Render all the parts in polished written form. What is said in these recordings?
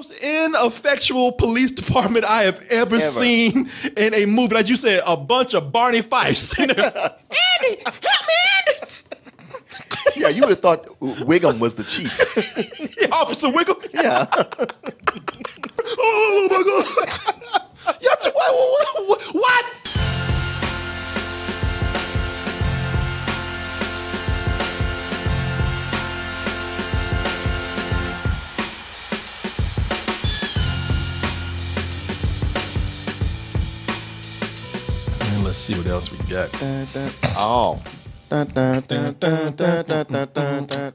most ineffectual police department I have ever seen in a movie. Like you said, a bunch of Barney Fifes. Andy, help me, Andy. Yeah, you would have thought Wiggum was the chief. Officer Wiggum? Yeah. Oh, my God. What? Let's see what else we got. Oh.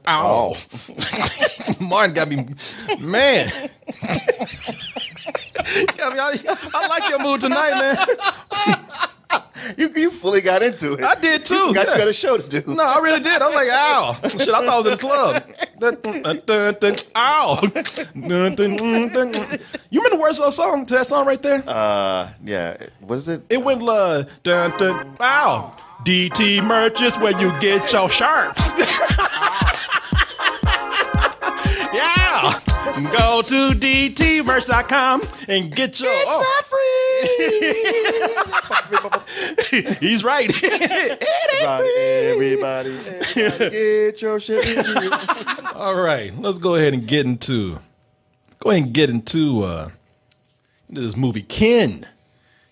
Ow. Martin got me, man. I like your mood tonight, man. You fully got into it. I did too. You got a show to do. No, I really did. I was like, ow. Shit, I thought I was in the club. Ow. You remember the words of that song right there? Yeah. Was it? It went ow. DT Merch is where you get your shirt. Yeah. Go to dtmerch.com and get your... It's not free. He's right. Everybody get your shit. All right. Let's go ahead and get into this movie, Kin.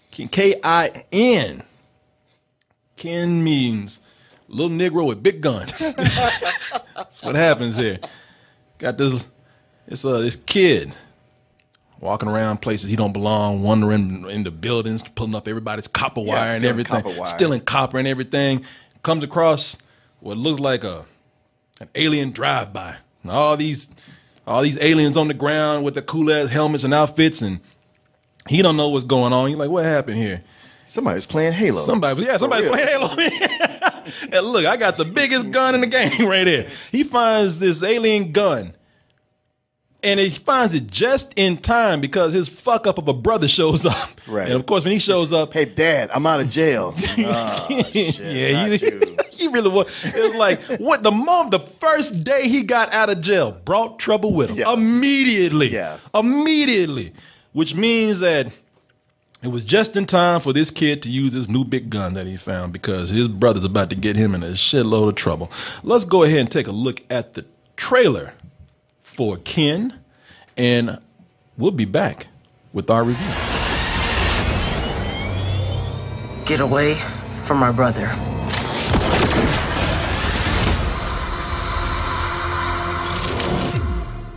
K-I-N. Kin means little Negro with big gun. That's what happens here. Got this kid walking around places he don't belong, wandering into buildings, pulling up everybody's copper wire and everything, stealing copper and everything. Comes across what looks like an alien drive-by. And all these aliens on the ground with the cool ass helmets and outfits, and he don't know what's going on. You're like, what happened here? Somebody's playing Halo. Somebody's playing Halo. And look, I got the biggest gun in the game right here. He finds this alien gun, and he finds it just in time because his fuck up of a brother shows up. Right. And of course, when he shows up, hey, Dad, I'm out of jail. Oh, shit, yeah, he really was. It was like the first day he got out of jail brought trouble with him. Yeah. Immediately. Yeah. Immediately. Which means that it was just in time for this kid to use his new big gun that he found because his brother's about to get him in a shitload of trouble. Let's go ahead and take a look at the trailer for Kin, and we'll be back with our review. Get away from my brother.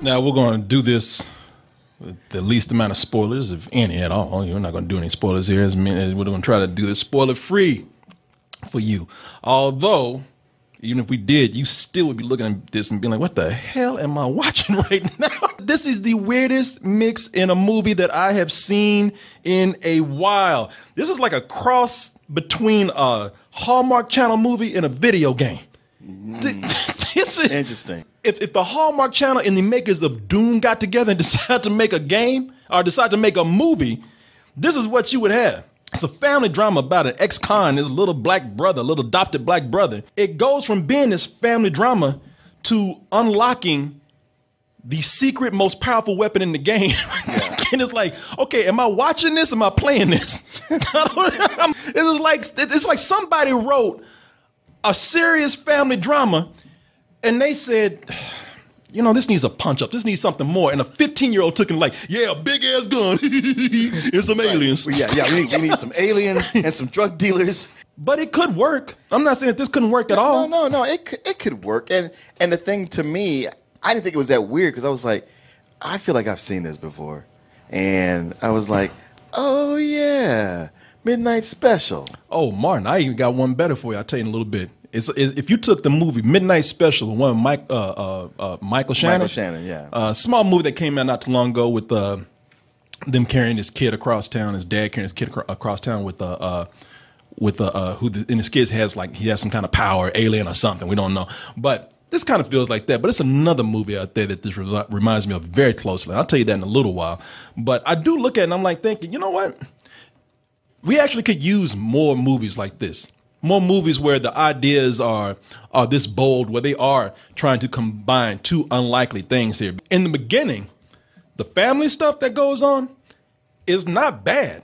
Now we're going to do this with the least amount of spoilers, if any at all. You're not going to do any spoilers here. We're going to try to do this spoiler-free for you. Although, even if we did, you still would be looking at this and being like, what the hell am I watching right now? This is the weirdest mix in a movie that I have seen in a while. This is like a cross between a Hallmark Channel movie and a video game. This is interesting. If the Hallmark Channel and the makers of Doom got together and decided to make a game or decide to make a movie, this is what you would have. It's a family drama about an ex-con, his little black brother, little adopted black brother. It goes from being this family drama to unlocking the secret, most powerful weapon in the game. Yeah. And it's like, okay, am I watching this? Am I playing this? It's like somebody wrote a serious family drama and they said, you know, this needs a punch up. This needs something more. And a 15-year-old took it like, yeah, a big ass gun and some aliens. Yeah, we need some aliens and some drug dealers. But it could work. I'm not saying that this couldn't work at all. No. It could work. And the thing to me, I didn't think it was that weird because I was like, I feel like I've seen this before. And I was like, oh yeah, Midnight Special. Oh, Martin, I even got one better for you. I'll tell you in a little bit. If you took the movie Midnight Special, the one with Michael Shannon. Michael Shannon, yeah. Small movie that came out not too long ago with them carrying his kid across town, his dad carrying his kid across town with and his kid has some kind of power, alien or something. We don't know. But this kind of feels like that. But it's another movie out there that this reminds me of very closely. I'll tell you that in a little while. But I do look at it and I'm like thinking, you know what? We actually could use more movies like this. More movies where the ideas are this bold, where they are trying to combine two unlikely things here. In the beginning, the family stuff that goes on is not bad.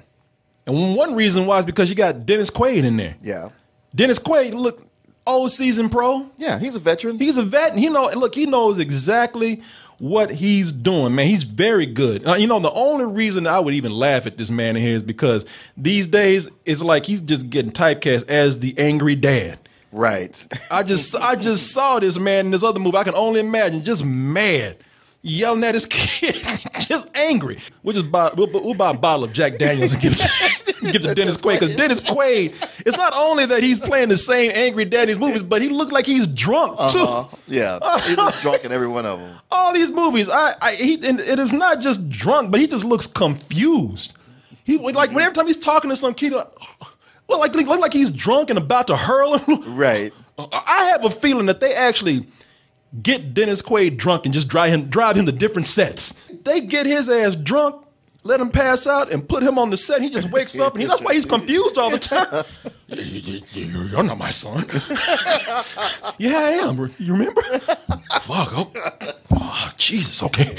And one reason why is because you got Dennis Quaid in there. Yeah. Dennis Quaid, look, old seasoned pro. Yeah, he's a veteran. He's a vet, and he knows exactly what he's doing, man. He's very good. The only reason I would even laugh at this man in here is because these days it's like he's just getting typecast as the angry dad. Right. I just saw this man in this other movie. I can only imagine, just mad, yelling at his kid, just angry. We'll buy a bottle of Jack Daniels and give it to Dennis Quaid, because Dennis Quaid, it's not only that he's playing the same angry dad in these movies, but he looks like he's drunk too. Yeah, he looks drunk in every one of them. All these movies, and it is not just drunk, but he just looks confused. Every time he's talking to some kid, like he's drunk and about to hurl him. Right. I have a feeling that they actually get Dennis Quaid drunk and just drive him to different sets. They get his ass drunk, let him pass out, and put him on the set. He just wakes up, and that's why he's confused all the time. You're not my son. Yeah, I am. You remember? Fuck. Oh, Jesus. Okay.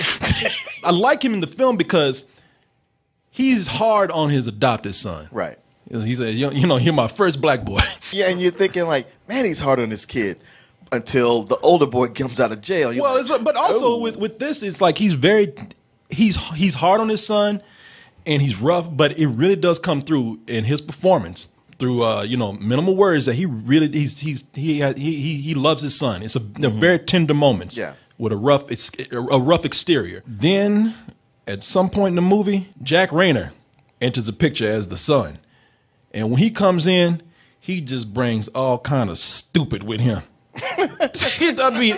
I like him in the film because he's hard on his adopted son. Right. He said, you're my first black boy. Yeah, and you're thinking like, man, he's hard on this kid until the older boy comes out of jail. But also with this, it's like he's hard on his son, and he's rough, but it really does come through in his performance through minimal words that he loves his son. It's a very tender moments. Yeah. With a rough exterior. Then at some point in the movie, Jack Rayner enters the picture as the son, and when he comes in, he just brings all kind of stupid with him. I mean,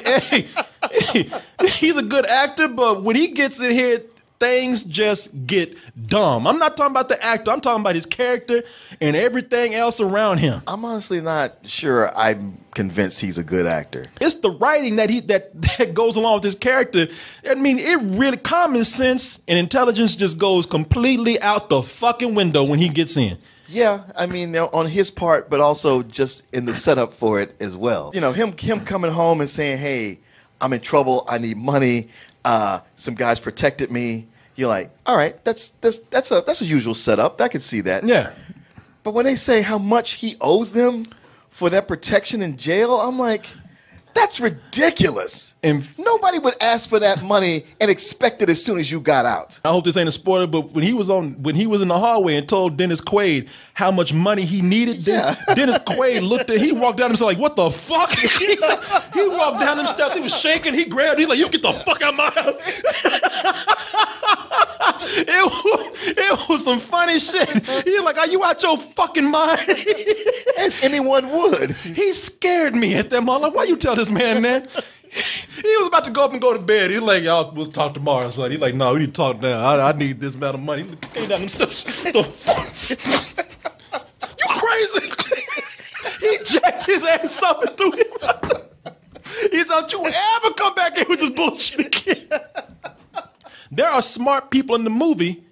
he's a good actor, but when he gets in here, things just get dumb. I'm not talking about the actor. I'm talking about his character and everything else around him. I'm honestly not sure I'm convinced he's a good actor. It's the writing that goes along with his character. I mean, it really, common sense and intelligence just goes completely out the fucking window when he gets in. Yeah, I mean, on his part, but also just in the setup for it as well. Him coming home and saying, "Hey, I'm in trouble. I need money. Some guys protected me." You're like, "All right, that's a usual setup. I can see that." Yeah. But when they say how much he owes them for that protection in jail, I'm like, that's ridiculous. And nobody would ask for that money and expect it as soon as you got out. I hope this ain't a spoiler, but when he was in the hallway and told Dennis Quaid how much money he needed, Dennis Quaid he walked down and was like, "What the fuck?" He walked down them steps, he was shaking, he grabbed, he's like, "You get the fuck out of my house." It was some funny shit. He's like, "Are you out your fucking mind?" As anyone would. He scared me at that moment. Like, why you tell this man that? He was about to go up and go to bed. He's like, "Y'all, we'll talk tomorrow, son." He's like, "No, we need to talk now. I need this amount of money." He came down them steps. The fuck? You crazy? He jacked his ass up and threw him out. He said, "Don't you ever come back here with this bullshit again." There are smart people in the movie,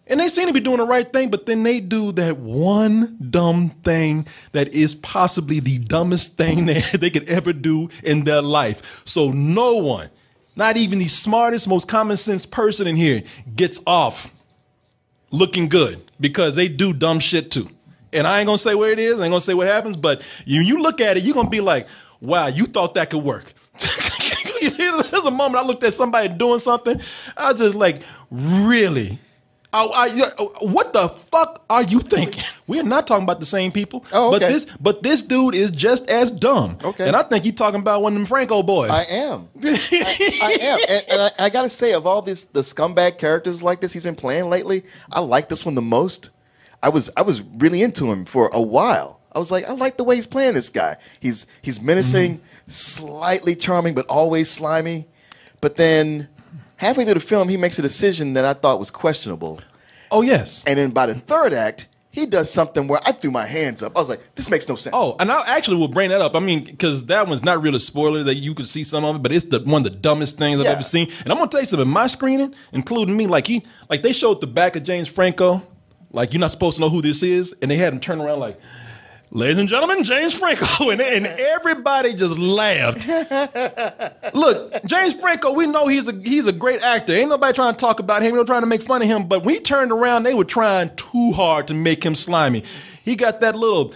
and they seem to be doing the right thing, but then they do that one dumb thing that is possibly the dumbest thing that they could ever do in their life. So no one, not even the smartest, most common sense person in here, gets off looking good because they do dumb shit too. And I ain't gonna say where it is, I ain't gonna say what happens, but you look at it, you're gonna be like, "Wow, you thought that could work." There's a moment I looked at somebody doing something, I was just like, really? What the fuck are you thinking? We're not talking about the same people. Oh, okay. But this dude is just as dumb. Okay. And I think you're talking about one of them Franco boys. I am. I am. And I got to say, of all the scumbag characters like this he's been playing lately, I like this one the most. I was really into him for a while. I was like, I like the way he's playing this guy. He's menacing, slightly charming, but always slimy. But then halfway through the film, he makes a decision that I thought was questionable. Oh, yes. And then by the third act, he does something where I threw my hands up. I was like, this makes no sense. Oh, and I actually will bring that up. I mean, because that one's not really a spoiler that you could see some of it, but it's one of the dumbest things I've ever seen. And I'm going to tell you something. My screening, including me, like they showed the back of James Franco, like you're not supposed to know who this is, and they had him turn around like, ladies and gentlemen, James Franco. And everybody just laughed. Look, James Franco, we know he's a great actor. Ain't nobody trying to talk about him. We're trying to make fun of him. But when he turned around, they were trying too hard to make him slimy. He got that little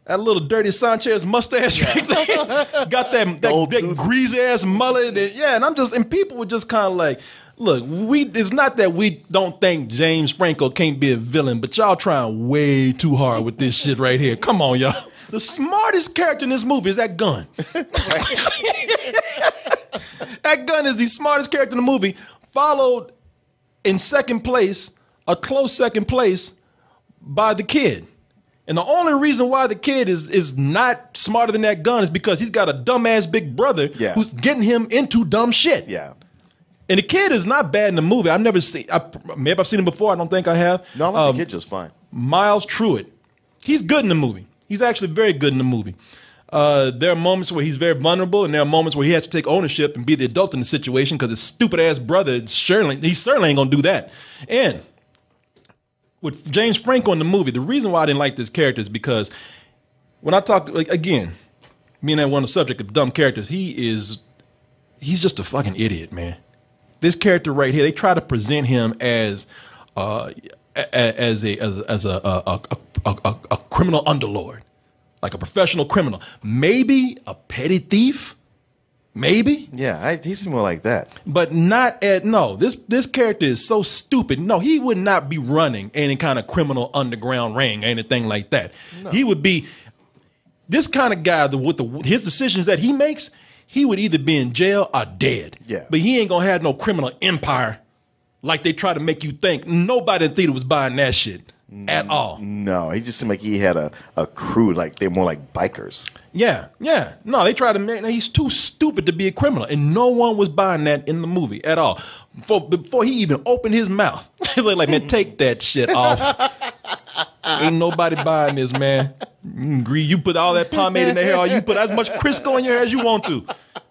dirty Sanchez mustache. Got that greasy ass mullet. And people were just kind of like, look, it's not that we don't think James Franco can't be a villain, but y'all trying way too hard with this shit right here. Come on, y'all. The smartest character in this movie is that gun. That gun is the smartest character in the movie, followed in second place, a close second place, by the kid. And the only reason why the kid is not smarter than that gun is because he's got a dumbass big brother who's getting him into dumb shit. Yeah. And the kid is not bad in the movie. I've never seen. Maybe I've seen him before. I don't think I have. No, I think the kid's just fine. Miles Truitt. He's good in the movie. He's actually very good in the movie. There are moments where he's very vulnerable, and there are moments where he has to take ownership and be the adult in the situation because his stupid ass brother he certainly ain't gonna do that. And with James Franco in the movie, the reason why I didn't like this character is because when I talk again, me and that one on the subject of dumb characters, he's just a fucking idiot, man. This character right here, they try to present him as a criminal underlord, like a professional criminal, maybe a petty thief, maybe. Yeah, he's more like that. But not at no. This character is so stupid. No, he would not be running any kind of criminal underground ring, anything like that. No. He would be this kind of guy with his decisions that he makes. He would either be in jail or dead. Yeah. But he ain't gonna have no criminal empire like they try to make you think. Nobody in theater was buying that shit at all. No, he just seemed like he had a crew, like they're more like bikers. Yeah. No, they tried to make he's too stupid to be a criminal, and no one was buying that in the movie at all. Before he even opened his mouth, they were like, man, take that shit off. Ain't nobody buying this, man. You put all that pomade in the hair, or you put as much Crisco in your hair as you want to.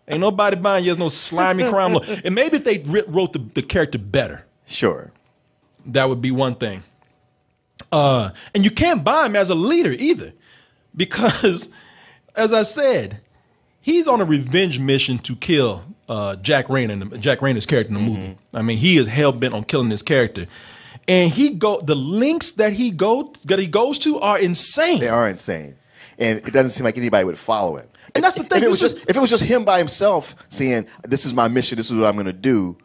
Ain't nobody buying you. There's no slimy crime lord. And maybe if they wrote the character better. Sure. That would be one thing. And you can't buy him as a leader either. Because, as I said, he's on a revenge mission to kill Jack Rayner, Jack Rayner's character in the movie. I mean, he is hell-bent on killing this character. And the links that he goes to are insane. They are insane. And it doesn't seem like anybody would follow him. And that's the thing. If it was just him by himself saying, this is my mission, this is what I'm going to do,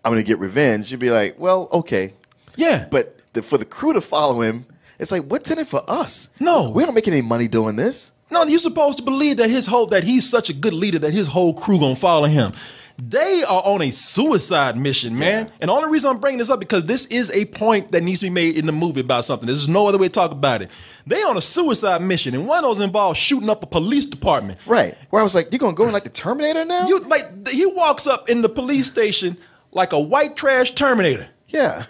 I'm going to get revenge, you'd be like, well, okay. Yeah. But for the crew to follow him, it's like, what's in it for us? No. We don't make any money doing this. No, you're supposed to believe that that he's such a good leader that his whole crew going to follow him. They are on a suicide mission, man. And the only reason I'm bringing this up because this is a point that needs to be made in the movie about something. There's no other way to talk about it. They on a suicide mission, and one of those involves shooting up a police department. Right. Where I was like, you're going to go in like the Terminator now? He walks up in the police station like a white trash Terminator. Yeah.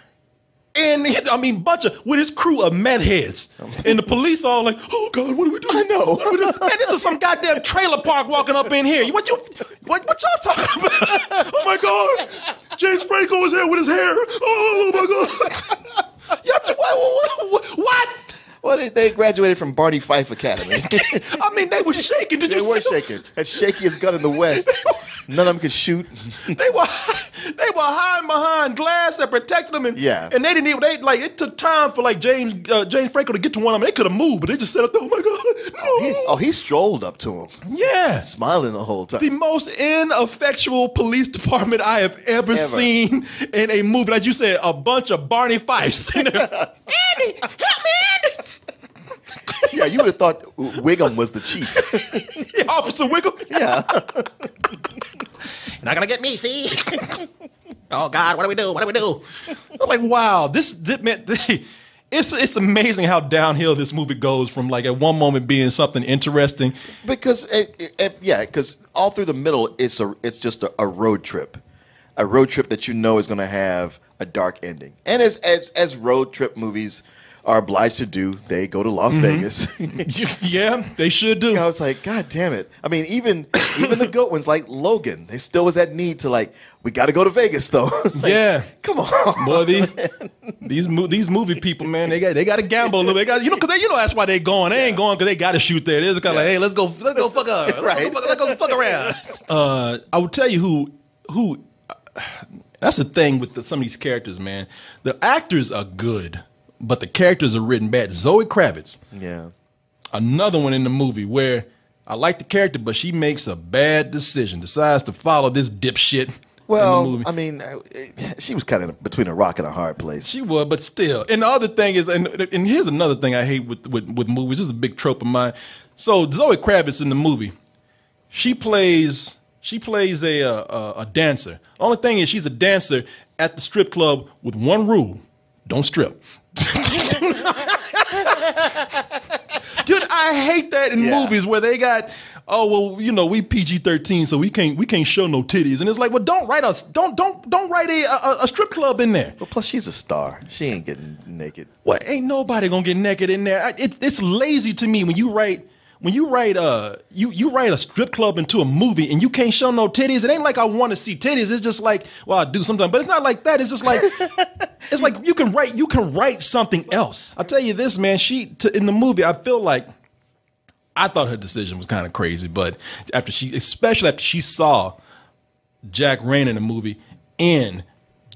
And with his crew of meth heads. And the police all like, oh God, what do we do? I know. Man, this is some goddamn trailer park walking up in here. What y'all talking about? Oh my God. James Franco is here with his hair. Oh my God. What? Well, they graduated from Barney Fife Academy. I mean, they were shaking. They were shaking. As shakiest gun in the West. None of them could shoot. They were hiding behind glass that protected them. And they didn't even. It took time for James Franco to get to one of them. They could have moved, but they just said, "Oh my God, no!" He strolled up to him. Yeah, smiling the whole time. The most ineffectual police department I have ever seen in a movie. Like you said, a bunch of Barney Fifes. Andy, help me, Andy. Yeah, you would have thought Wiggum was the chief. Yeah, Officer Wiggum. Yeah. You're not gonna get me, see? Oh God, what do we do? What do we do? I'm like, wow, it's amazing how downhill this movie goes from at one moment being something interesting. Because because all through the middle, it's just a road trip that is going to have a dark ending. And as road trip movies are obliged to do. They go to Las Vegas. Yeah, they should do. I was like, God damn it. I mean, even the good ones like Logan, they still was that need to like, we got to go to Vegas though. Like, yeah. Come on. Boy, these movie people, man, they got to gamble a little. They got, because that's why they going. They ain't going because they got to shoot there. They're kind of like, hey, let's go fuck up. Right. Let's go fuck around. I would tell you who. That's the thing with some of these characters, man. The actors are good, but the characters are written bad. Zoe Kravitz. Yeah. Another one in the movie where I like the character, but she makes a bad decision. Decides to follow this dipshit. Well, in the movie. I mean, she was kind of between a rock and a hard place. She was, but still. And the other thing is, and here's another thing I hate with movies. This is a big trope of mine. So Zoe Kravitz in the movie, she plays a dancer. Only thing is she's a dancer at the strip club with one rule: don't strip. Dude, I hate that in movies where they got, we PG-13, so we can't show no titties, and it's like, well, don't write a strip club in there. Well, plus she's a star; she ain't getting naked. Well, ain't nobody gonna get naked in there. It's lazy to me when you write a strip club into a movie and you can't show no titties. It ain't like I want to see titties. It's just like, well, I do sometimes, but it's not like that. It's just like, it's like you can write something else. I'll tell you this, man, in the movie, I thought her decision was kind of crazy, but especially after she saw Jack Rayner in the movie and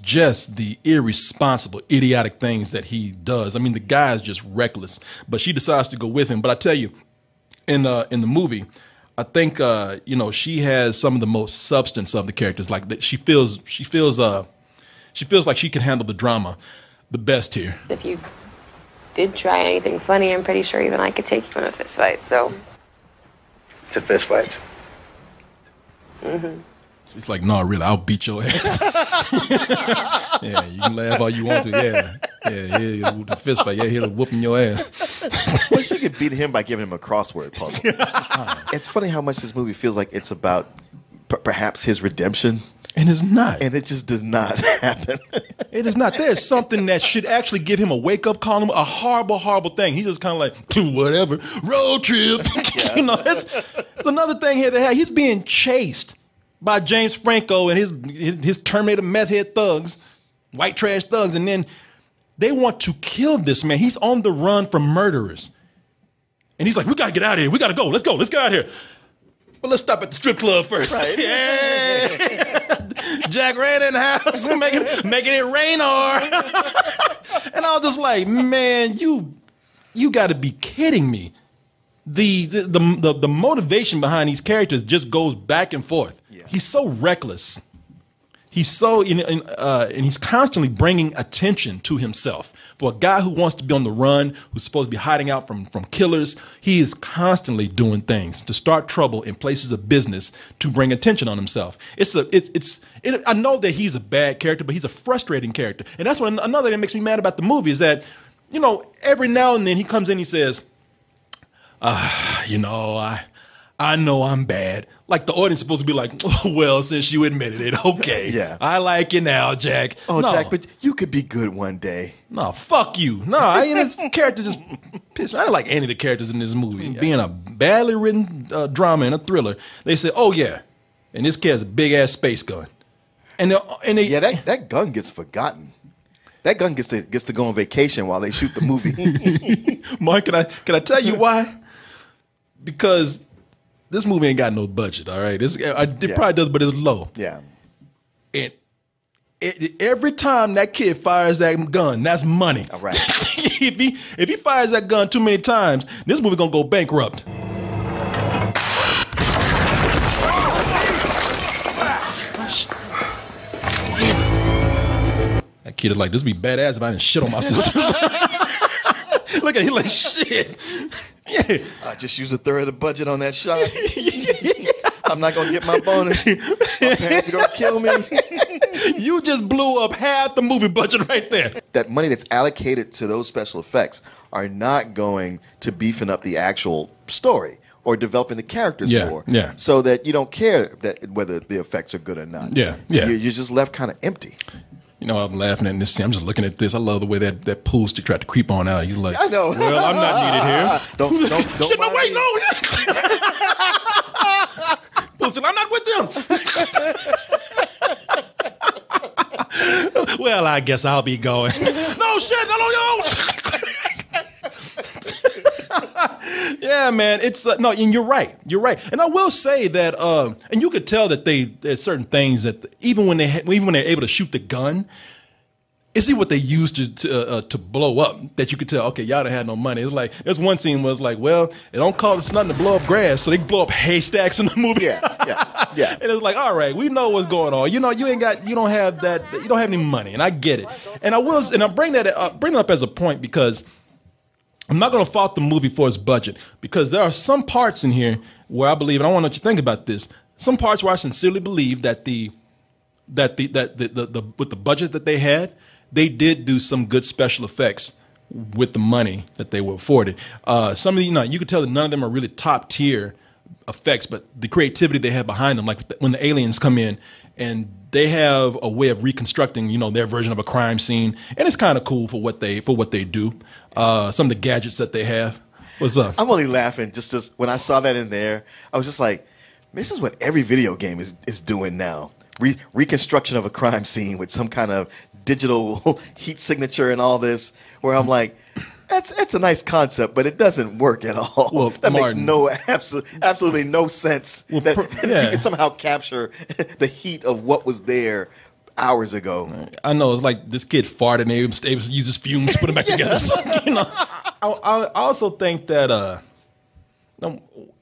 just the irresponsible, idiotic things that he does. I mean, the guy is just reckless, but she decides to go with him. But I tell you, in the movie, I think she has some of the most substance of the characters. Like that, she feels like she can handle the drama the best here. If you did try anything funny, I'm pretty sure even I could take you in a fist fight. So to fist fights. Mm-hmm. She's like, no, really, I'll beat your ass. Yeah, you can laugh all you want to. Yeah, with the fist fight. Yeah, he'll whooping your ass. Well, she could beat him by giving him a crossword puzzle. It's funny how much this movie feels like it's about perhaps his redemption. And it's not. And it just does not happen. It is not. There's something that should actually give him a wake-up call, a horrible, horrible thing. He's just kind of like, whatever, road trip. It's another thing here that he's being chased by James Franco and his Terminator meth head thugs, white trash thugs, and then they want to kill this man. He's on the run from murderers. And he's like, we gotta get out of here. We gotta go. Let's get out of here. But let's stop at the strip club first. Right. Yeah. Jack Rayner in the house, making it Rayner. And I was just like, man, you gotta be kidding me. The motivation behind these characters just goes back and forth. Yeah. He's so reckless. He's so and he's constantly bringing attention to himself. For a guy who wants to be on the run, who's supposed to be hiding out from killers, he is constantly doing things to start trouble in places of business to bring attention on himself. I know that he's a bad character, but he's a frustrating character, and that's what another that makes me mad about the movie is that every now and then he comes in, he says, I know I'm bad. Like the audience is supposed to be like, oh, well, since you admitted it, okay. Yeah. I like you now, Jack. Oh, no. Jack, but you could be good one day. No, fuck you. No, this character just pissed me. I don't like any of the characters in this movie. Yeah. Being a badly written drama and a thriller, they say, oh, yeah, and this kid has a big-ass space gun. That gun gets forgotten. That gun gets to go on vacation while they shoot the movie. Mark, can I tell you why? Because this movie ain't got no budget, all right? It probably does, but it's low. Yeah. And every time that kid fires that gun, that's money. All right. if he fires that gun too many times, this movie gonna go bankrupt. That kid is like, this would be badass if I didn't shit on myself. Look at him like, shit. Yeah. I just used a third of the budget on that shot. I'm not gonna get my bonus. My parents are gonna kill me. You just blew up half the movie budget right there. That money that's allocated to those special effects are not going to beefing up the actual story or developing the characters more. Yeah. So that you don't care whether the effects are good or not. Yeah. You're just left kind of empty. You know, I'm laughing at this scene. I'm just looking at this. I love the way that pool stick tried to creep on out. You're like, I know. Well, I'm not needed here. Don't Shit, no, mind wait, me. no. Pool stick, I'm not with them. Well, I guess I'll be going. No, shit, no. Yeah, man, it's no, and you're right. You're right, and I will say that, and you could tell that there's certain things that even when they're able to shoot the gun, it's what they used to blow up. That you could tell, okay, y'all done had no money. It's like there's one scene where it's like, well, it don't cost us nothing to blow up grass, so they blow up haystacks in the movie. Yeah. And it's like, all right, we know what's going on. You know, you don't have any money, and I get it. And I bring it up as a point because I'm not going to fault the movie for its budget, because there are some parts in here where I believe, and I want to know what you think about this. Some parts where I sincerely believe that with the budget that they had, they did do some good special effects with the money that they were afforded. Some of you could tell that none of them are really top tier effects, but the creativity they have behind them, like when the aliens come in and they have a way of reconstructing, their version of a crime scene, and it's kind of cool for what they do. Some of the gadgets that they have. What's up? I'm only laughing just when I saw that in there. I was just like, this is what every video game is doing now. Reconstruction of a crime scene with some kind of digital heat signature and all this, where I'm like, it's a nice concept, but it doesn't work at all. Well, that Martin, makes absolutely no sense. Well, that yeah. you can somehow capture the heat of what was there hours ago. I know, it's like this kid farted and they able to use his fumes to put them back together. So, I also think that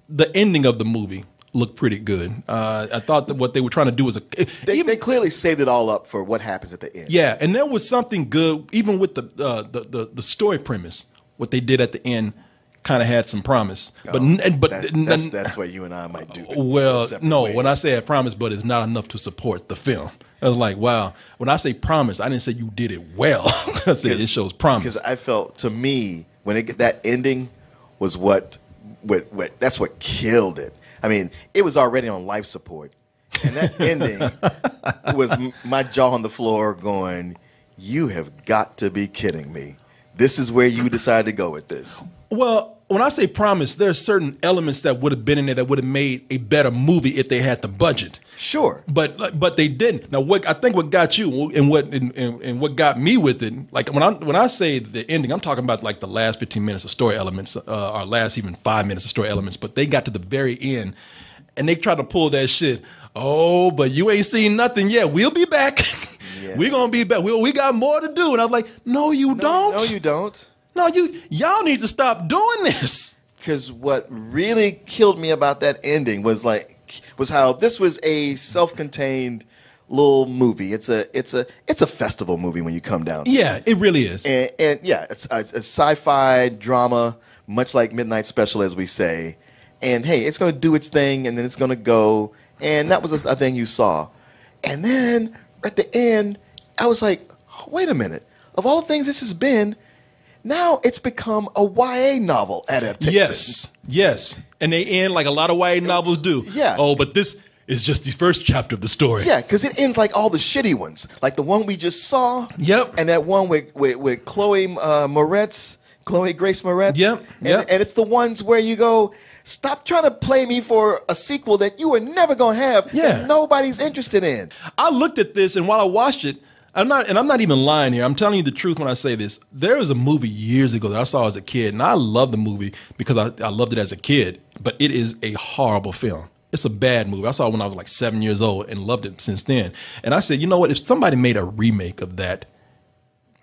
the ending of the movie looked pretty good. I thought that what they were trying to do was they clearly saved it all up for what happens at the end. Yeah, and there was something good, even with the story premise. What they did at the end kind of had some promise, That's what you and I might do. Well, no, ways. when I say I promise, but it's not enough to support the film. I was like, wow. When I say promise, I didn't say you did it well. I said it shows promise. Because I felt, to me, that ending was what that's what killed it. I mean, it was already on life support, and that ending was my jaw on the floor going, you have got to be kidding me. This is where you decided to go with this. Well, when I say promise, there are certain elements that would have been in there that would have made a better movie if they had the budget. Sure, but they didn't. Now, what got you and what got me with it, like when I say the ending, I'm talking about like the last 15 minutes of story elements, or last even 5 minutes of story elements. But they got to the very end, and they tried to pull that shit. Oh, but you ain't seen nothing yet. We'll be back. Yeah. We're gonna be back. We got more to do. And I was like, no, you don't. No, you don't. No, y'all need to stop doing this. Because what really killed me about that ending was how this was a self-contained little movie. It's a festival movie when you come down to it. Yeah, it really is. And yeah, it's a sci-fi drama, much like Midnight Special, as we say. And hey, it's going to do its thing, and then it's going to go. And that was a thing you saw. And then at the end, I was like, wait a minute. Of all the things this has been, now it's become a YA novel adaptation. Yes. And they end like a lot of YA novels do. Yeah. Oh, but this is just the first chapter of the story. Yeah, because it ends like all the shitty ones. Like the one we just saw. Yep. And that one with Chloe Grace Moretz. Yep. And it's the ones where you go, stop trying to play me for a sequel that you were never going to have. Yeah. That nobody's interested in. I looked at this, and while I watched it, I'm not even lying here. I'm telling you the truth when I say this. There was a movie years ago that I saw as a kid, and I loved the movie because I loved it as a kid, but it is a horrible film. It's a bad movie. I saw it when I was like 7 years old and loved it since then. And I said, you know what? If somebody made a remake of that,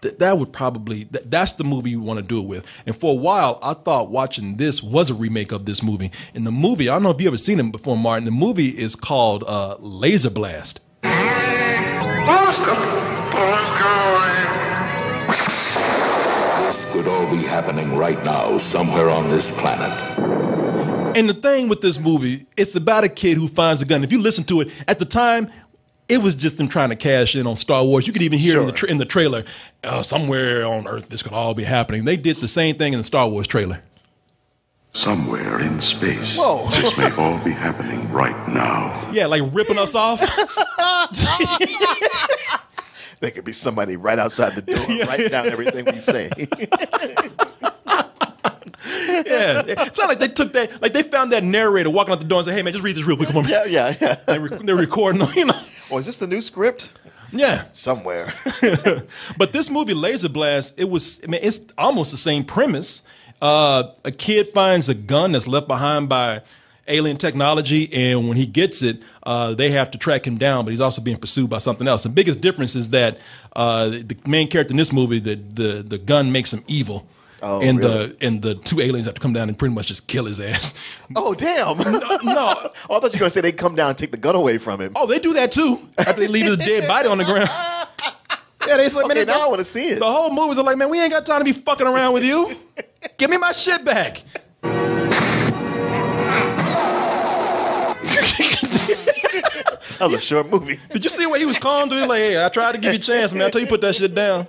that would probably, that's the movie you want to do it with. And for a while, I thought watching this was a remake of this movie. And the movie, I don't know if you've ever seen it before, Martin. The movie is called Laser Blast. This could all be happening right now, somewhere on this planet. And the thing with this movie, it's about a kid who finds a gun. If you listen to it, at the time, it was just them trying to cash in on Star Wars. You could even hear it in the trailer. Somewhere on Earth, this could all be happening. They did the same thing in the Star Wars trailer. Somewhere in space. Whoa. This may all be happening right now. Yeah, like ripping us off. There could be somebody right outside the door, writing down everything we say. Yeah, it's not like they took that, like they found that narrator walking out the door and said, "Hey man, just read this real quick, come on." Yeah. They're recording, Oh, is this the new script? Yeah, Somewhere. but this movie, Laser Blast, it's almost the same premise. A kid finds a gun that's left behind by alien technology, and when he gets it, they have to track him down, but he's also being pursued by something else. The biggest difference is that the main character in this movie, the gun makes him evil. Oh, and really? the two aliens have to come down and pretty much just kill his ass. Oh, damn. No. Oh, I thought you were going to say they'd come down and take the gun away from him. Oh, they do that too. After they leave his dead body on the ground. Yeah, they say, Okay, man, now I want to see it. The whole movie's like, man, we ain't got time to be fucking around with you. Give me my shit back. That was a short movie. Did you see what he was calm to? He's like, hey, I tried to give you a chance, man. I tell you, put that shit down.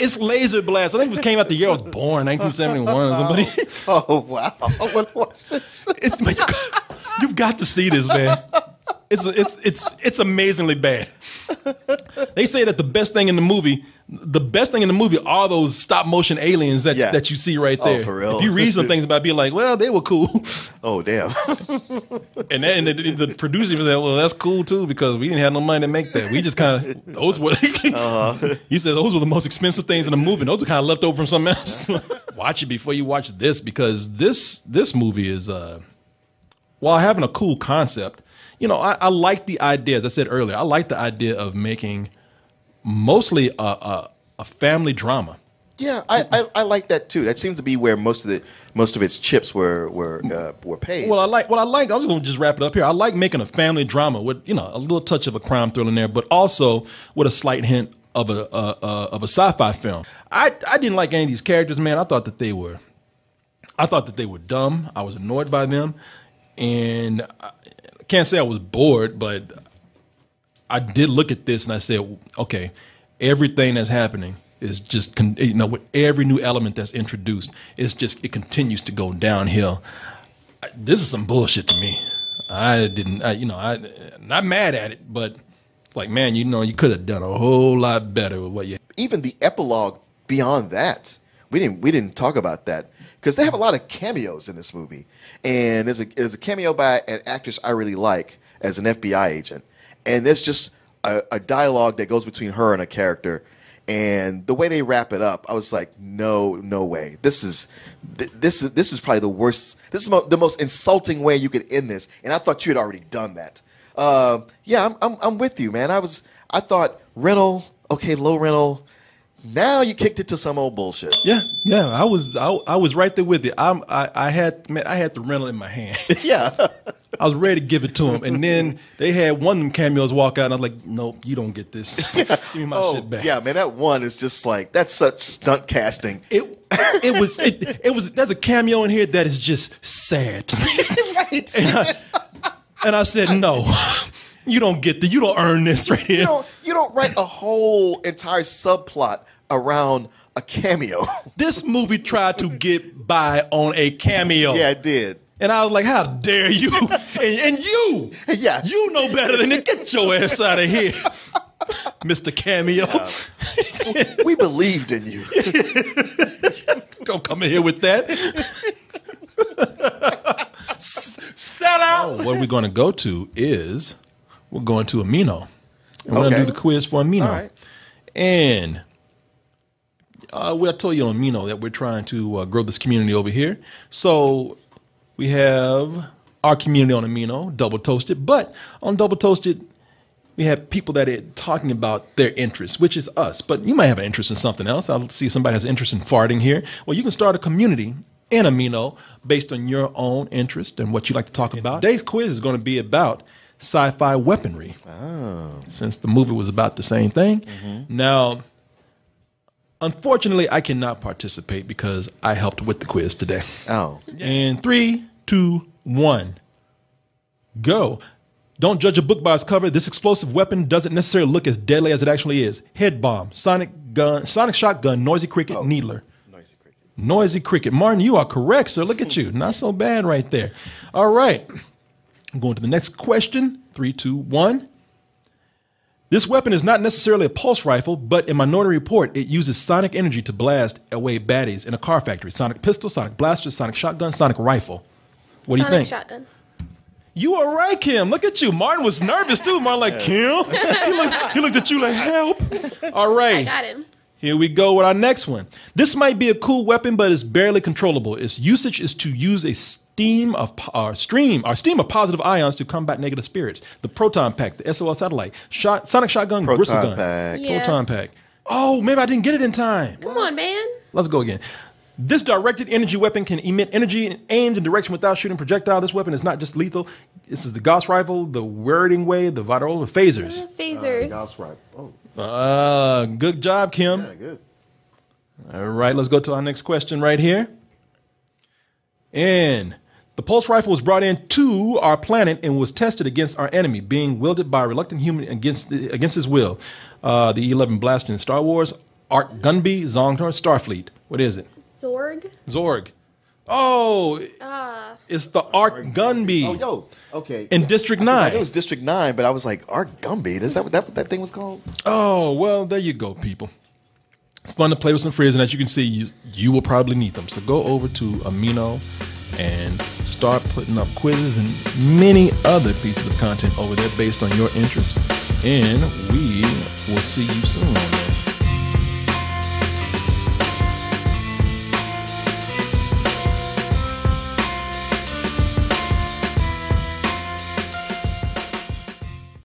It's Laser Blast. I think it came out the year I was born, 1971 or something. Oh, wow. What was this? Man, you've got to see this, man. It's amazingly bad. They say that the best thing in the movie are those stop motion aliens that you see right there. Oh, for real? If you read some things about it, be like, well, they were cool. Oh, damn. And then the producer was like, well, that's cool too, because we didn't have no money to make that. We just kind of, those were, he said those were the most expensive things in the movie. Those were kind of left over from something else. Watch it before you watch this, because this movie is, while having a cool concept, I like the idea, as I said earlier, I like the idea of making mostly a family drama. Yeah, I like that too. That seems to be where most of its chips were paid. I was going to just wrap it up here. I like making a family drama with a little touch of a crime thriller in there, but also with a slight hint of a sci-fi film. I didn't like any of these characters, man. I thought that they were dumb. I was annoyed by them, and I can't say I was bored, but I did look at this and I said, okay, everything that's happening is just, with every new element that's introduced, it continues to go downhill. This is some bullshit to me. I'm not mad at it, but like, man, you could have done a whole lot better with what you. Even the epilogue beyond that, we didn't talk about that, because they have a lot of cameos in this movie, and there's a cameo by an actress I really like as an FBI agent, and there's just a dialogue that goes between her and a character, and the way they wrap it up, I was like, no way, this is probably the worst. This is the most insulting way you could end this, and I thought you had already done that. Yeah, I'm with you, man. I thought rental, okay, low rental. Now you kicked it to some old bullshit. Yeah. I was right there with you. I had the rental in my hand. Yeah. I was ready to give it to him, and then they had one of them cameos walk out, and I was like, "Nope, you don't get this. Give me my shit back." Yeah, man, that one is just like, that's such stunt casting. It was. There's a cameo in here that is just sad to me. Right. And I said, "No, you don't get you don't earn this right here. You don't write a whole entire subplot around a cameo." This movie tried to get by on a cameo. Yeah, it did. And I was like, how dare you? And you, yeah, you know better than to get your ass out of here, Mr. Cameo. Yeah. We believed in you. Don't come in here with that. Sell out. What we're going to go to is we're going to Amino. And we're going to do the quiz for Amino. All right. And I told you on Amino that we're trying to grow this community over here. So we have our community on Amino, Double Toasted. But on Double Toasted, we have people that are talking about their interests, which is us. But you might have an interest in something else. I'll see if somebody has an interest in farting here. Well, you can start a community in Amino based on your own interest and what you like to talk about. Today's quiz is going to be about sci-fi weaponry. Oh. Since the movie was about the same thing. Mm-hmm. Now, unfortunately, I cannot participate because I helped with the quiz today. Oh. And 3, 2, 1, go. Don't judge a book by its cover. This explosive weapon doesn't necessarily look as deadly as it actually is. Head bomb, sonic shotgun, noisy cricket, needler. Noisy cricket. Martin, you are correct, sir. Look at you. Not so bad right there. All right. I'm going to the next question. 3, 2, 1. This weapon is not necessarily a pulse rifle, but in Minority Report, it uses sonic energy to blast away baddies in a car factory. Sonic pistol, sonic blaster, sonic shotgun, sonic rifle. What do you think? Sonic shotgun. You are right, Kim. Look at you. Martin was nervous too. Martin like, Kim? He looked at you like, help. All right. I got him. Here we go with our next one. This might be a cool weapon, but it's barely controllable. Its usage is to use a stream of positive ions to combat negative spirits. The proton pack, the SOL satellite, sonic shotgun, bristle gun, proton pack. Oh, maybe I didn't get it in time. Come on, man. Let's go again. This directed energy weapon can emit energy aimed in direction without shooting projectile. This weapon is not just lethal. This is the Gauss rifle, the Wording Wave, the Vitola, the phasers. Phasers. Gauss rifle. Oh. Good job, Kim. Yeah, good. All right, let's go to our next question right here. And the pulse rifle was brought in to our planet and was tested against our enemy, being wielded by a reluctant human against his will. The E-11 blaster in Star Wars, Arc Gunby, Zongtor, Starfleet. What is it? Zorg. Oh, it's the Arc Gunby. Oh, yo, okay. In District 9. It was District 9, but I was like, Arc Gumby? Is that what that thing was called? Oh, well, there you go, people. It's fun to play with some friends, and as you can see, you will probably need them. So go over to Amino and start putting up quizzes and many other pieces of content over there based on your interest. And we will see you soon.